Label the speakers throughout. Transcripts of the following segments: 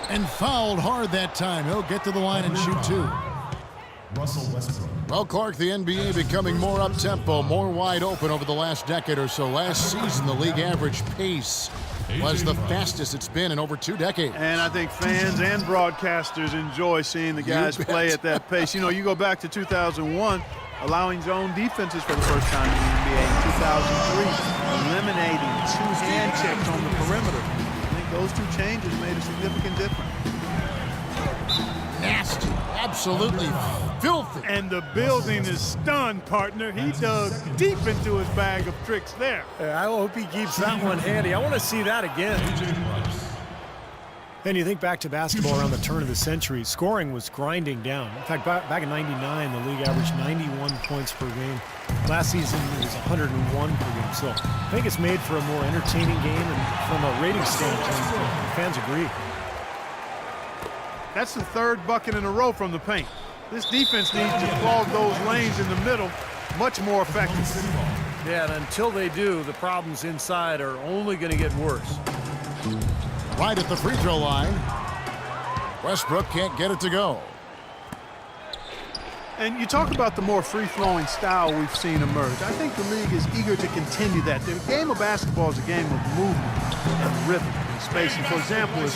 Speaker 1: And fouled hard that time. He'll get to the line and shoot two. Well, Clark, the NBA becoming more up-tempo, more wide open over the last decade or so. Last season, the league average pace was the fastest it's been in over 2 decades.
Speaker 2: And I think fans and broadcasters enjoy seeing the guys play at that pace. You know, you go back to 2001, allowing zone defenses for the first time in the NBA. In 2003, eliminating 2 hand checks on the perimeter. I think those 2 changes made a significant difference.
Speaker 1: Nasty, absolutely filthy.
Speaker 2: And the building is stunned, partner. He dug deep into his bag of tricks there.
Speaker 3: I hope he keeps that one handy. I want to see that again. And you think back to basketball around the turn of the century, scoring was grinding down. In fact, back in '99, the league averaged 91 points per game. Last season, it was 101 per game. So I think it's made for a more entertaining game, and from a rating standpoint, fans agree.
Speaker 2: That's the 3rd bucket in a row from the paint. This defense needs to clog those lanes in the middle much more effectively.
Speaker 3: Yeah, and until they do, the problems inside are only going to get worse.
Speaker 1: Right at the free throw line. Westbrook can't get it to go.
Speaker 2: And you talk about the more free-flowing style we've seen emerge. I think the league is eager to continue that. The game of basketball is a game of movement and rhythm and spacing. For example, as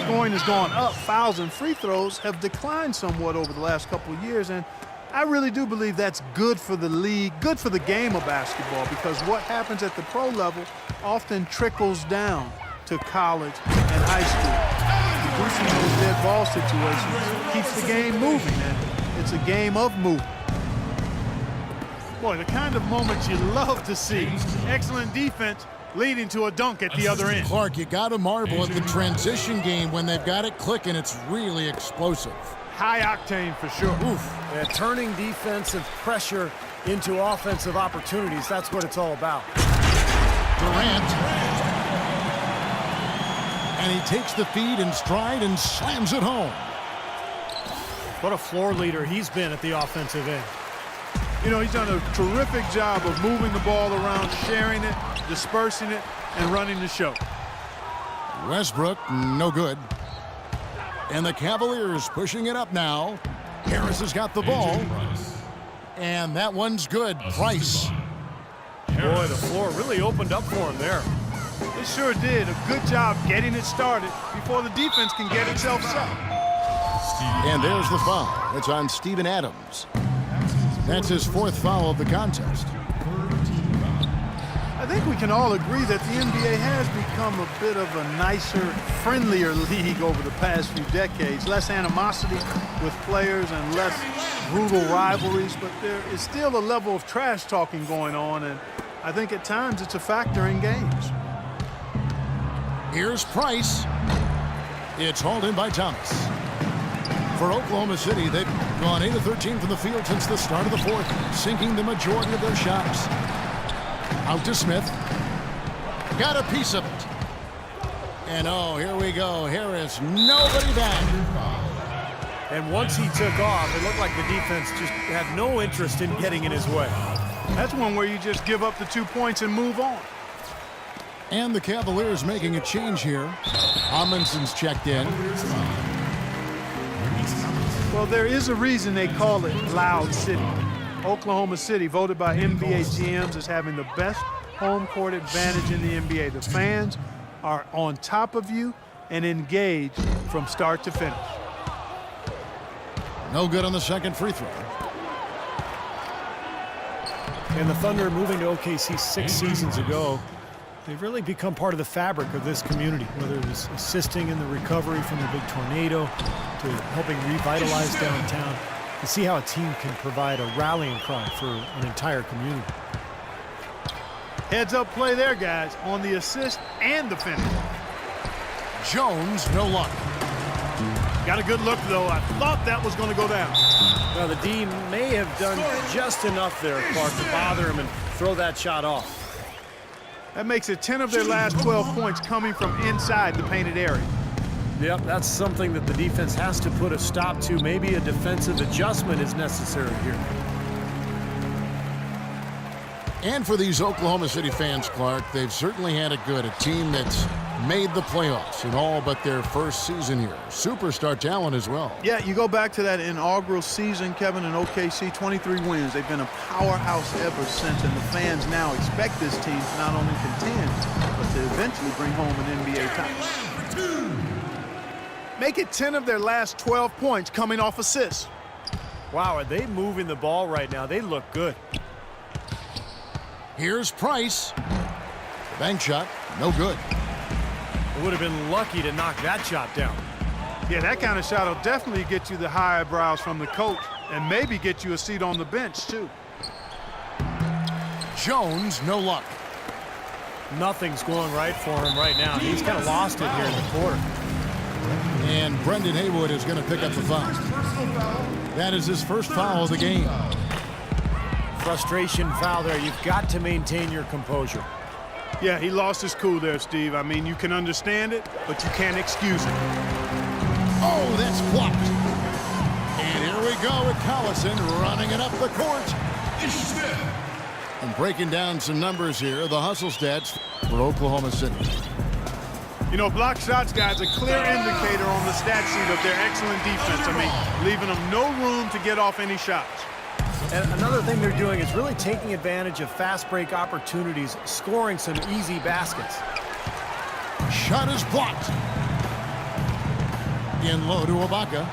Speaker 2: scoring has gone up, fouls and free throws have declined somewhat over the last couple of years. And I really do believe that's good for the league, good for the game of basketball, because what happens at the pro level often trickles down to college and high school. Reducing those dead ball situations keeps the game moving, and it's a game of movement. Boy, the kind of moments you love to see. Excellent defense leading to a dunk at the other end.
Speaker 1: Clark, you got to marvel at the transition game when they've got it clicking. It's really explosive.
Speaker 2: High octane for sure.
Speaker 3: Oof. Yeah, turning defensive pressure into offensive opportunities. That's what it's all about.
Speaker 1: Durant. And he takes the feed in stride and slams it home.
Speaker 3: What a floor leader he's been at the offensive end.
Speaker 2: You know, he's done a terrific job of moving the ball around, sharing it, dispersing it, and running the show.
Speaker 1: Westbrook, no good. And the Cavaliers pushing it up now. Harris has got the ball. And that one's good. Price.
Speaker 3: Boy, the floor really opened up for him there.
Speaker 2: It sure did. A good job getting it started before the defense can get itself set.
Speaker 1: And there's the foul. It's on Steven Adams. That's his 4th foul of the contest.
Speaker 2: I think we can all agree that the NBA has become a bit of a nicer, friendlier league over the past few decades. Less animosity with players and less brutal rivalries, but there is still a level of trash talking going on, and I think at times it's a factor in games.
Speaker 1: Here's Price. It's hauled in by Thomas. For Oklahoma City, they've gone 8 of 13 from the field since the start of the 4th, sinking the majority of their shots. Out to Smith. Got a piece of it. And oh, here we go. Harris, nobody back.
Speaker 3: And once he took off, it looked like the defense just had no interest in getting in his way.
Speaker 2: That's one where you just give up the 2 points and move on.
Speaker 1: And the Cavaliers making a change here. Amundsen's checked in.
Speaker 2: Well, there is a reason they call it Loud City. Oklahoma City, voted by NBA GMs as having the best home court advantage in the NBA. The fans are on top of you and engaged from start to finish.
Speaker 1: No good on the second free throw.
Speaker 3: And the Thunder moving to OKC 6 seasons ago, they've really become part of the fabric of this community, whether it was assisting in the recovery from the big tornado to helping revitalize downtown. To see how a team can provide a rallying cry for an entire community.
Speaker 2: Heads up play there, guys, on the assist and the finish.
Speaker 1: Jones, no luck.
Speaker 2: Got a good look, though. I thought that was going to go down.
Speaker 3: Now, the D may have done just enough there, Clark, to bother him and throw that shot off.
Speaker 2: That makes it 10 of their last 12 points coming from inside the painted area.
Speaker 3: Yep, that's something that the defense has to put a stop to. Maybe a defensive adjustment is necessary here.
Speaker 1: And for these Oklahoma City fans, Clark, they've certainly had it good. A team that's made the playoffs in all but their first season here. Superstar talent as well.
Speaker 2: Yeah, you go back to that inaugural season, Kevin, in OKC, 23 wins. They've been a powerhouse ever since, and the fans now expect this team to not only contend, but to eventually bring home an NBA title. Make it 10 of their last 12 points coming off assists.
Speaker 3: Wow, are they moving the ball right now? They look good.
Speaker 1: Here's Price. Bank shot, no good.
Speaker 3: Would have been lucky to knock that shot down.
Speaker 2: Yeah, that kind of shot will definitely get you the high eyebrows from the coach and maybe get you a seat on the bench, too.
Speaker 1: Jones, no luck.
Speaker 3: Nothing's going right for him right now. He's kind of lost it here in the quarter.
Speaker 1: And Brendan Haywood is going to pick up the foul. That is his first foul of the game.
Speaker 3: Frustration foul there. You've got to maintain your composure.
Speaker 2: Yeah, he lost his cool there, Steve. I mean, you can understand it, but you can't excuse it.
Speaker 1: Oh, that's blocked. And here we go with Collison running it up the court. And breaking down some numbers here, the hustle stats for Oklahoma City.
Speaker 2: You know, block shots, guys, a clear indicator on the stat sheet of their excellent defense. I mean, leaving them no room to get off any shots.
Speaker 3: And another thing they're doing is really taking advantage of fast break opportunities, scoring some easy baskets.
Speaker 1: Shot is blocked. In low to Ibaka.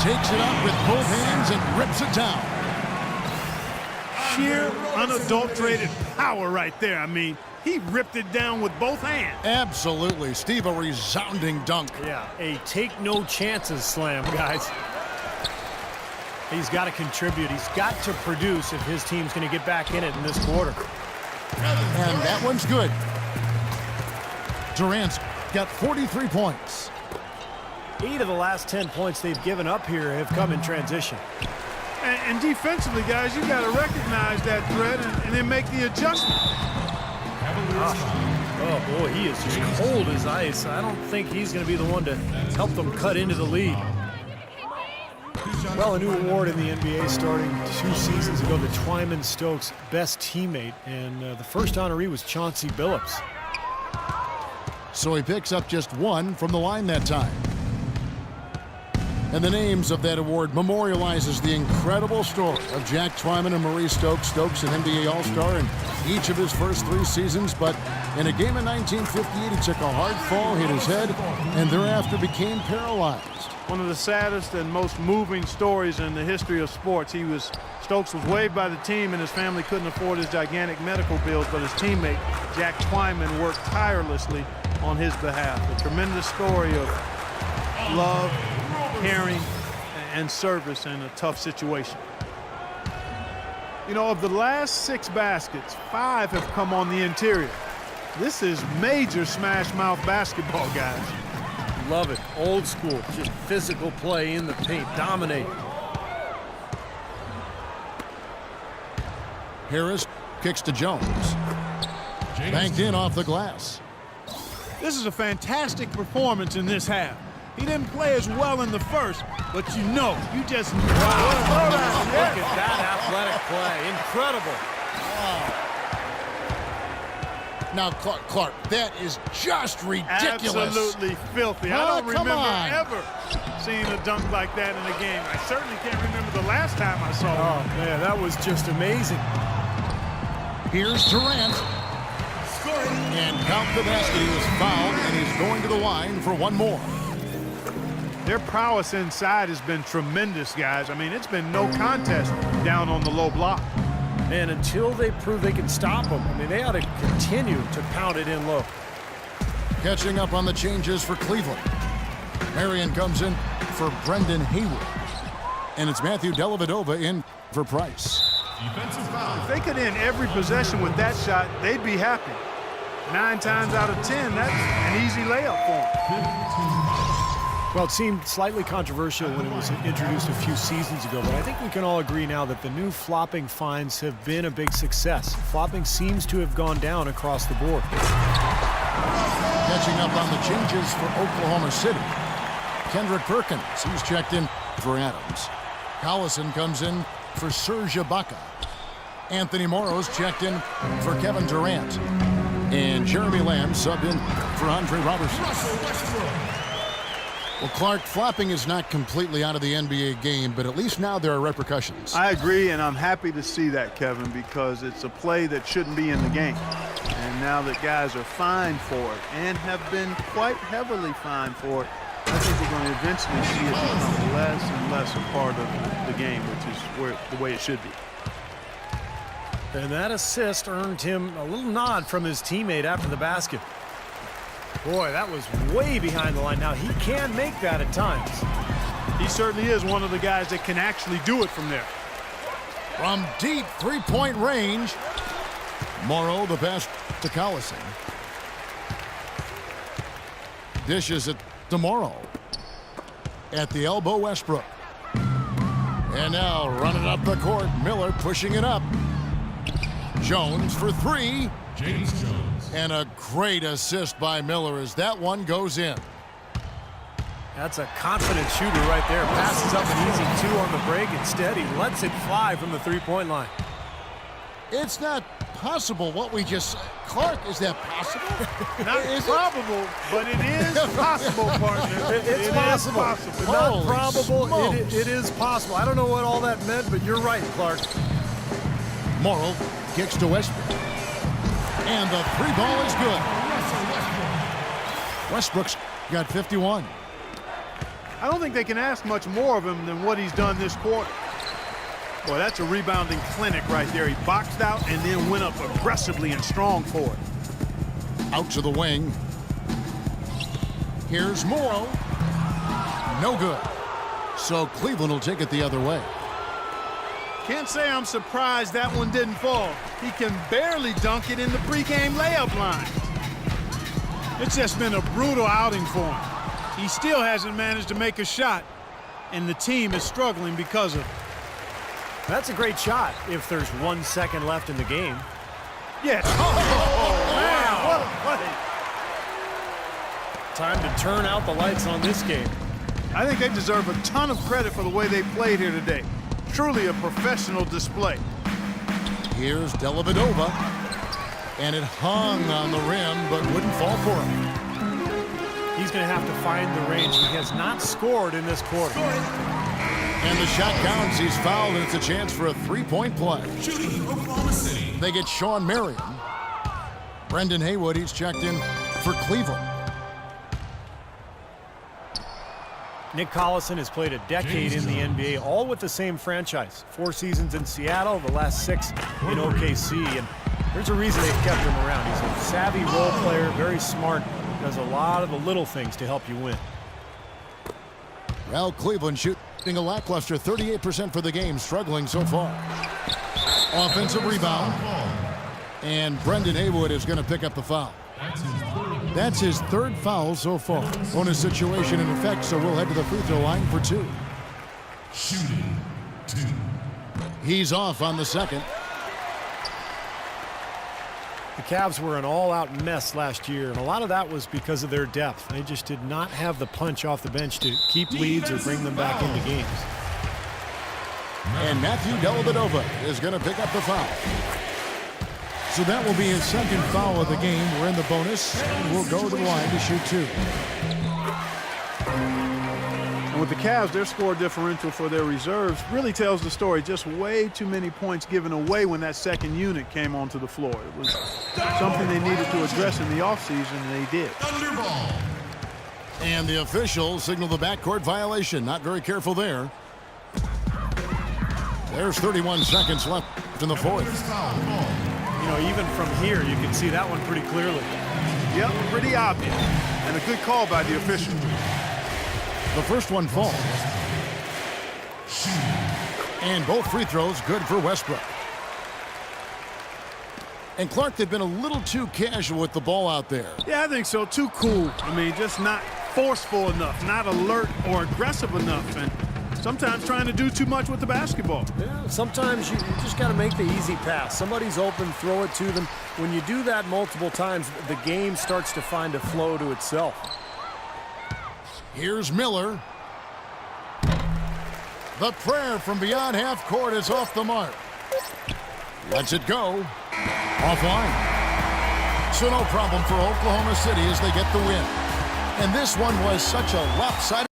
Speaker 1: Takes it up with both hands and rips it down.
Speaker 2: Sheer, unadulterated power right there. I mean, he ripped it down with both hands.
Speaker 1: Absolutely. Steve, a resounding dunk.
Speaker 3: Yeah, a take no chances slam, guys. He's got to contribute. He's got to produce if his team's going to get back in it in this quarter.
Speaker 1: And that one's good. Durant's got 43 points.
Speaker 3: 8 of the last 10 points they've given up here have come in transition.
Speaker 2: And defensively, guys, you got to recognize that threat and then make the adjustment.
Speaker 3: Oh, boy, he is just cold as ice. I don't think he's going to be the one to help them cut into the lead. Well, a new award in the NBA starting 2 seasons ago, the Twyman Stokes Best Teammate, and the first honoree was Chauncey Billups.
Speaker 1: So he picks up just 1 from the line that time. And the names of that award memorializes the incredible story of Jack Twyman and Maurice Stokes. Stokes, an NBA All-Star in each of his first 3 seasons, but in a game in 1958, he took a hard fall, hit his head, and thereafter became paralyzed.
Speaker 2: One of the saddest and most moving stories in the history of sports. Stokes was waived by the team, and his family couldn't afford his gigantic medical bills, but his teammate, Jack Twyman, worked tirelessly on his behalf. A tremendous story of love, caring, and service in a tough situation. You know, of the last 6 baskets, 5 have come on the interior. This is major smash mouth basketball, guys.
Speaker 3: Love it. Old school. Just physical play in the paint. Dominate.
Speaker 1: Harris kicks to Jones. Banked in off the glass.
Speaker 2: This is a fantastic performance in this half. He didn't play as well in the first, but you just...
Speaker 3: Wow. Look at that athletic play. Incredible.
Speaker 1: Now, Clark, that is just ridiculous.
Speaker 2: Absolutely filthy.
Speaker 1: Oh,
Speaker 2: I don't
Speaker 1: come
Speaker 2: remember
Speaker 1: on.
Speaker 2: ever seeing a dunk like that in a game. I certainly can't remember the last time I saw it.
Speaker 3: Oh, man, that was just amazing.
Speaker 1: Here's Durant. And count the basket. He was fouled, and he's going to the line for 1 more.
Speaker 2: Their prowess inside has been tremendous, guys. I mean, it's been no contest down on the low block.
Speaker 3: And until they prove they can stop them, I mean, they ought to continue to pound it in low.
Speaker 1: Catching up on the changes for Cleveland. Marion comes in for Brendan Haywood. And it's Matthew Dellavedova in for Price.
Speaker 2: If they could end every possession with that shot, they'd be happy. 9 times out of 10, that's an easy layup for them.
Speaker 3: Well, it seemed slightly controversial when it was introduced a few seasons ago, but I think we can all agree now that the new flopping fines have been a big success. Flopping seems to have gone down across the board.
Speaker 1: Catching up on the changes for Oklahoma City. Kendrick Perkins, he's checked in for Adams. Collison comes in for Serge Ibaka. Anthony Morrow's checked in for Kevin Durant. And Jeremy Lamb subbed in for Andre Robertson. Well, Clark, flopping is not completely out of the NBA game, but at least now there are repercussions.
Speaker 2: I agree, and I'm happy to see that, Kevin, because it's a play that shouldn't be in the game. And now that guys are fined for it and have been quite heavily fined for it, I think we're going to eventually see it become less and less a part of the game, which is the way it should be.
Speaker 3: And that assist earned him a little nod from his teammate after the basket. Boy, that was way behind the line. Now, he can make that at times.
Speaker 2: He certainly is one of the guys that can actually do it from there.
Speaker 1: From deep three-point range, Morrow the pass to Collison. Dishes it to Morrow. At the elbow, Westbrook. And now running up the court, Miller pushing it up. Jones for three.
Speaker 4: James Jones.
Speaker 1: And a great assist by Miller as that one goes in.
Speaker 3: That's a confident shooter right there. Passes up an easy two on the break. Instead, he lets it fly from the three-point line.
Speaker 1: It's not possible what we just... Clark, is that possible?
Speaker 2: Not probable, but it is possible, partner.
Speaker 3: It's possible.
Speaker 2: possible.
Speaker 3: Not
Speaker 1: Holy
Speaker 3: probable.
Speaker 1: smokes.
Speaker 3: It is possible. I don't know what all that meant, but you're right, Clark.
Speaker 1: Morrow kicks to Westbrook. And the three ball is good. Westbrook's got 51.
Speaker 2: I don't think they can ask much more of him than what he's done this quarter. Boy, that's a rebounding clinic right there. He boxed out and then went up aggressively and strong for it.
Speaker 1: Out to the wing. Here's Morrow. No good. So Cleveland will take it the other way.
Speaker 2: Can't say I'm surprised that one didn't fall. He can barely dunk it in the pregame layup line. It's just been a brutal outing for him. He still hasn't managed to make a shot, and the team is struggling because of it.
Speaker 3: That's a great shot if there's 1 second left in the game.
Speaker 2: Yes. Man, what a play.
Speaker 3: Time to turn out the lights on this game.
Speaker 2: I think they deserve a ton of credit for the way they played here today. Truly a professional display.
Speaker 1: Here's Dellavedova. And it hung on the rim, but wouldn't fall for him.
Speaker 3: He's going to have to find the range. He has not scored in this quarter.
Speaker 1: And the shot counts. He's fouled, and it's a chance for a three-point play.
Speaker 4: Shooting Oklahoma City.
Speaker 1: They get Sean Marion. Brendan Haywood, he's checked in for Cleveland.
Speaker 3: Nick Collison has played a decade in the NBA, all with the same franchise. 4 seasons in Seattle, the last 6 in OKC. And there's a reason they've kept him around. He's a savvy role player, very smart, does a lot of the little things to help you win.
Speaker 1: Well, Cleveland shooting a lackluster 38% for the game, struggling so far. Offensive rebound. And Brendan Haywood is going to pick up the foul. That's his third foul so far. Bonus situation in effect, so we'll head to the free throw line for 2.
Speaker 4: Shooting 2.
Speaker 1: He's off on the second.
Speaker 3: The Cavs were an all-out mess last year, and a lot of that was because of their depth. They just did not have the punch off the bench to keep leads or bring them back into games.
Speaker 1: And Matthew Dellavedova is going to pick up the foul. So that will be his second foul of the game. We're in the bonus, and we'll go to the line to shoot 2.
Speaker 2: And with the Cavs, their score differential for their reserves really tells the story. Just way too many points given away when that second unit came onto the floor. It was something they needed to address in the offseason, and they did.
Speaker 4: Thunderball.
Speaker 1: And the officials signal the backcourt violation. Not very careful there. There's 31 seconds left in the fourth.
Speaker 3: You know, even from here, you can see that one pretty clearly.
Speaker 2: Yep, pretty obvious. And a good call by the official.
Speaker 1: The first one falls. And both free throws good for Westbrook. And Clark, they've been a little too casual with the ball out there.
Speaker 2: Yeah, I think so. Too cool. I mean, just not forceful enough, not alert or aggressive enough, and sometimes trying to do too much with the basketball.
Speaker 3: Yeah, sometimes you just got to make the easy pass. Somebody's open, throw it to them. When you do that multiple times, the game starts to find a flow to itself.
Speaker 1: Here's Miller. The prayer from beyond half court is off the mark. Lets it go. Offline. So no problem for Oklahoma City as they get the win. And this one was such a lopsided